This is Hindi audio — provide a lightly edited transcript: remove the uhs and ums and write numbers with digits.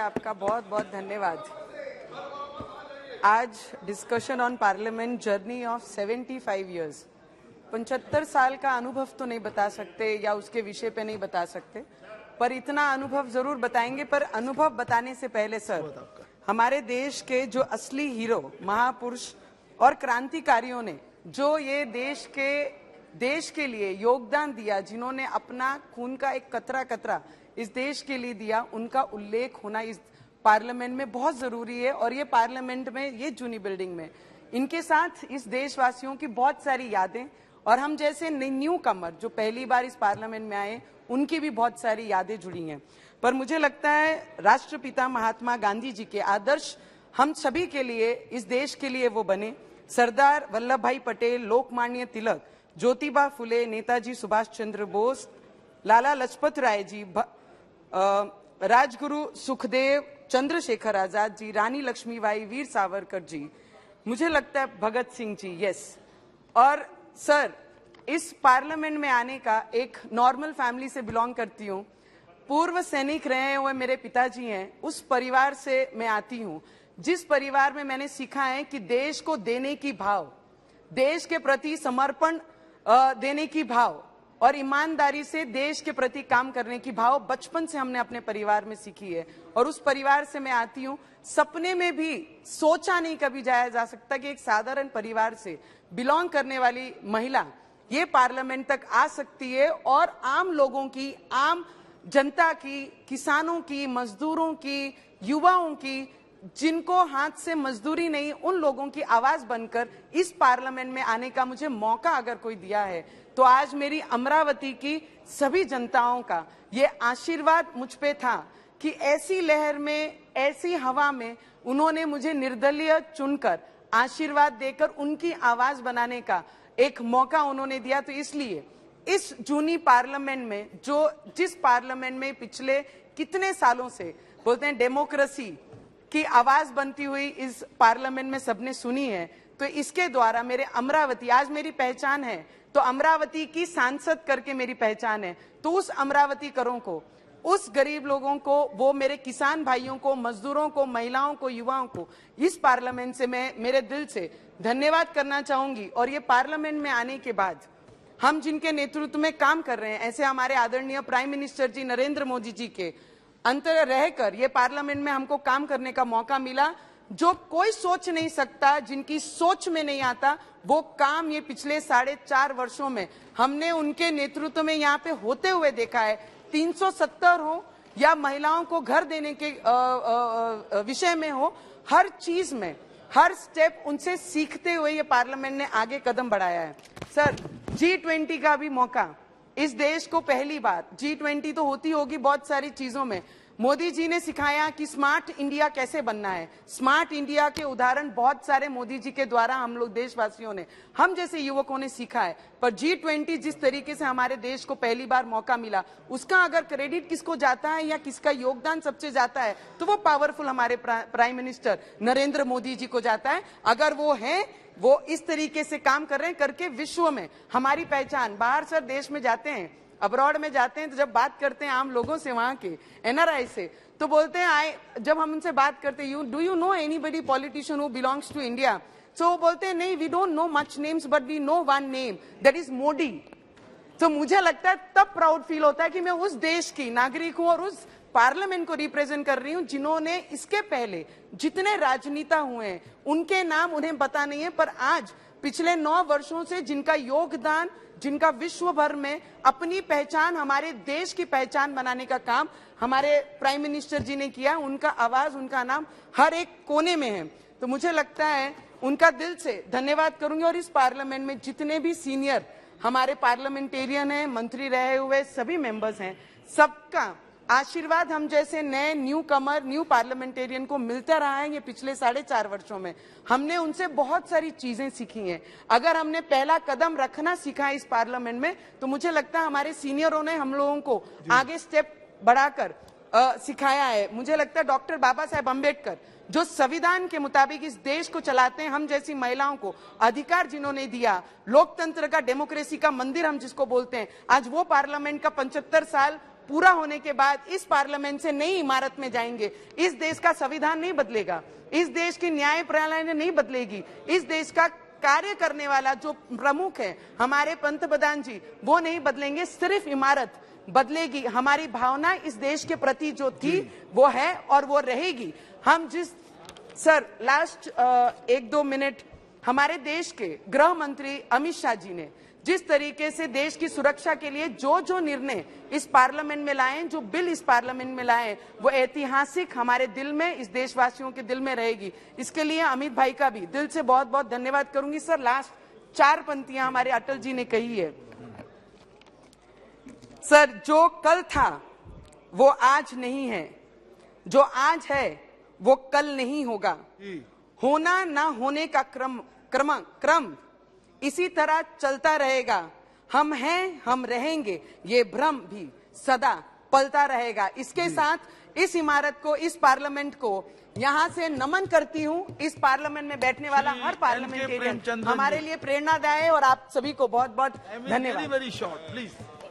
आपका बहुत बहुत धन्यवाद। आज discussion on parliament journey of 75 years, 75 साल का अनुभव तो नहीं बता सकते या उसके विषय पे नहीं बता सकते, पर इतना अनुभव जरूर बताएंगे। पर अनुभव बताने से पहले सर, हमारे देश के जो असली हीरो, महापुरुष और क्रांतिकारियों ने जो ये देश के लिए योगदान दिया, जिन्होंने अपना खून का एक कतरा कतरा इस देश के लिए दिया, उनका उल्लेख होना इस पार्लियामेंट में बहुत जरूरी है। और ये पार्लियामेंट में, ये जूनी बिल्डिंग में, इनके साथ इस देशवासियों की बहुत सारी यादें, और हम जैसे न्यू कमर जो पहली बार इस पार्लियामेंट में आए, उनकी भी बहुत सारी यादें जुड़ी हैं। पर मुझे लगता है राष्ट्रपिता महात्मा गांधी जी के आदर्श हम सभी के लिए, इस देश के लिए वो बने। सरदार वल्लभ भाई पटेल, लोकमान्य तिलक, ज्योतिबा फुले, नेताजी सुभाष चंद्र बोस, लाला लजपत राय जी, राजगुरु सुखदेव, चंद्रशेखर आजाद जी, रानी लक्ष्मीबाई, वीर सावरकर जी, मुझे लगता है भगत सिंह जी, यस। और सर, इस पार्लियामेंट में आने का, एक नॉर्मल फैमिली से बिलोंग करती हूँ, पूर्व सैनिक रहे हुए मेरे पिताजी हैं, उस परिवार से मैं आती हूँ, जिस परिवार में मैंने सीखा है कि देश को देने की भाव, देश के प्रति समर्पण देने की भाव और ईमानदारी से देश के प्रति काम करने की भाव बचपन से हमने अपने परिवार में सीखी है। और उस परिवार से मैं आती हूँ। सपने में भी सोचा नहीं कभी जाया जा सकता कि एक साधारण परिवार से बिलोंग करने वाली महिला ये पार्लियामेंट तक आ सकती है और आम लोगों की, आम जनता की, किसानों की, मजदूरों की, युवाओं की, जिनको हाथ से मजदूरी नहीं, उन लोगों की आवाज बनकर इस पार्लियामेंट में आने का मुझे मौका अगर कोई दिया है, तो आज मेरी अमरावती की सभी जनताओं का ये आशीर्वाद मुझ पे था कि ऐसी लहर में, ऐसी हवा में उन्होंने मुझे निर्दलीय चुनकर आशीर्वाद देकर उनकी आवाज बनाने का एक मौका उन्होंने दिया। तो इसलिए इस जूनी पार्लियामेंट में, जिस पार्लियामेंट में पिछले कितने सालों से बोलते हैं डेमोक्रेसी की आवाज बनती हुई इस पार्लियामेंट में सबने सुनी है, तो इसके द्वारा मेरे अमरावती, आज मेरी पहचान है तो अमरावती की सांसद करके मेरी पहचान है, तो उस अमरावती करों को, उस गरीब लोगों को, वो मेरे किसान भाइयों को, मजदूरों को, महिलाओं को, युवाओं को इस पार्लियामेंट से मैं मेरे दिल से धन्यवाद करना चाहूंगी। और ये पार्लियामेंट में आने के बाद हम जिनके नेतृत्व में काम कर रहे हैं, ऐसे हमारे आदरणीय प्राइम मिनिस्टर जी नरेंद्र मोदी जी के अंतर रहकर ये पार्लियामेंट में हमको काम करने का मौका मिला, जो कोई सोच नहीं सकता, जिनकी सोच में नहीं आता, वो काम ये पिछले 4.5 वर्षों में हमने उनके नेतृत्व में यहाँ पे होते हुए देखा है। 370 हो या महिलाओं को घर देने के विषय में हो, हर चीज में, हर स्टेप उनसे सीखते हुए ये पार्लियामेंट ने आगे कदम बढ़ाया है। सर, G20 का भी मौका इस देश को पहली बार, G20 तो होती होगी बहुत सारी चीजों में, मोदी जी ने सिखाया कि स्मार्ट इंडिया कैसे बनना है। स्मार्ट इंडिया के उदाहरण बहुत सारे मोदी जी के द्वारा हम लोग देशवासियों ने, हम जैसे युवकों ने सीखा है। पर G20 जिस तरीके से हमारे देश को पहली बार मौका मिला, उसका अगर क्रेडिट किसको जाता है या किसका योगदान सबसे जाता है, तो वो पावरफुल हमारे प्राइम मिनिस्टर नरेंद्र मोदी जी को जाता है। अगर वो हैं, वो इस तरीके से काम कर रहे हैं, करके विश्व में हमारी पहचान, बाहर सर देश में जाते हैं, अब्रॉड में जाते हैं, तो जब बात करते हैं आम लोगों से, वहां के NRI से, तो बोलते हैं, जब हम उनसे बात करते हैं, do you know anybody politician who belongs to India? So वो बोलते हैं, नहीं, we don't know much names but we know one name, that is Modi. तो मुझे लगता है तब प्राउड फील होता है कि मैं उस देश की नागरिक हूं और उस पार्लियामेंट को रिप्रेजेंट कर रही हूं, जिन्होंने इसके पहले जितने राजनेता हुए हैं उनके नाम उन्हें पता नहीं है, पर आज पिछले 9 वर्षों से जिनका योगदान, जिनका विश्व भर में अपनी पहचान, हमारे देश की पहचान बनाने का काम हमारे प्राइम मिनिस्टर जी ने किया, उनका आवाज, उनका नाम हर एक कोने में है। तो मुझे लगता है उनका दिल से धन्यवाद करूंगी। और इस पार्लियामेंट में जितने भी सीनियर हमारे पार्लियामेंटेरियन हैं, मंत्री रहे हुए सभी मेंबर्स हैं, सबका आशीर्वाद हम जैसे नए न्यू कमर, न्यू पार्लियामेंटेरियन को मिलता रहा है। ये पिछले 4.5 वर्षों में हमने उनसे बहुत सारी चीजें सीखी हैं। अगर हमने पहला कदम रखना सीखा है इस पार्लियामेंट में, तो मुझे लगता है हमारे सीनियरों ने हम लोगों को आगे स्टेप बढ़ाकर सिखाया है। मुझे लगता है डॉक्टर बाबा साहेब अम्बेडकर जो संविधान के मुताबिक इस देश को चलाते हैं, हम जैसी महिलाओं को अधिकार जिन्होंने दिया, लोकतंत्र का, डेमोक्रेसी का मंदिर हम जिसको बोलते हैं, आज वो पार्लियामेंट का 75 साल पूरा होने के बाद इस पार्लियामेंट से नई इमारत में जाएंगे। इस देश का संविधान नहीं बदलेगा, इस देश की न्याय प्रणाली नहीं बदलेगी, इस देश का कार्य करने वाला जो प्रमुख है हमारे पंतप्रधान जी वो नहीं बदलेंगे, सिर्फ इमारत बदलेगी। हमारी भावना इस देश के प्रति जो थी वो है और वो रहेगी। हम जिस सर लास्ट 1-2 मिनट हमारे देश के गृह मंत्री अमित शाह जी ने जिस तरीके से देश की सुरक्षा के लिए जो जो निर्णय इस पार्लियामेंट में लाए, जो बिल इस पार्लियामेंट में लाए, वो ऐतिहासिक हमारे दिल में, इस देशवासियों के दिल में रहेगी। इसके लिए अमित भाई का भी दिल से बहुत बहुत धन्यवाद करूंगी। सर लास्ट 4 पंक्तियां हमारे अटल जी ने कही है। सर जो कल था वो आज नहीं है, जो आज है वो कल नहीं होगा, होना ना होने का क्रम इसी तरह चलता रहेगा। हम हैं, हम रहेंगे, ये भ्रम भी सदा पलता रहेगा। इसके साथ इस इमारत को, इस पार्लियामेंट को यहाँ से नमन करती हूँ। इस पार्लियामेंट में बैठने वाला हर पार्लियामेंटेरियन हमारे लिए प्रेरणादायी है और आप सभी को बहुत बहुत धन्यवाद।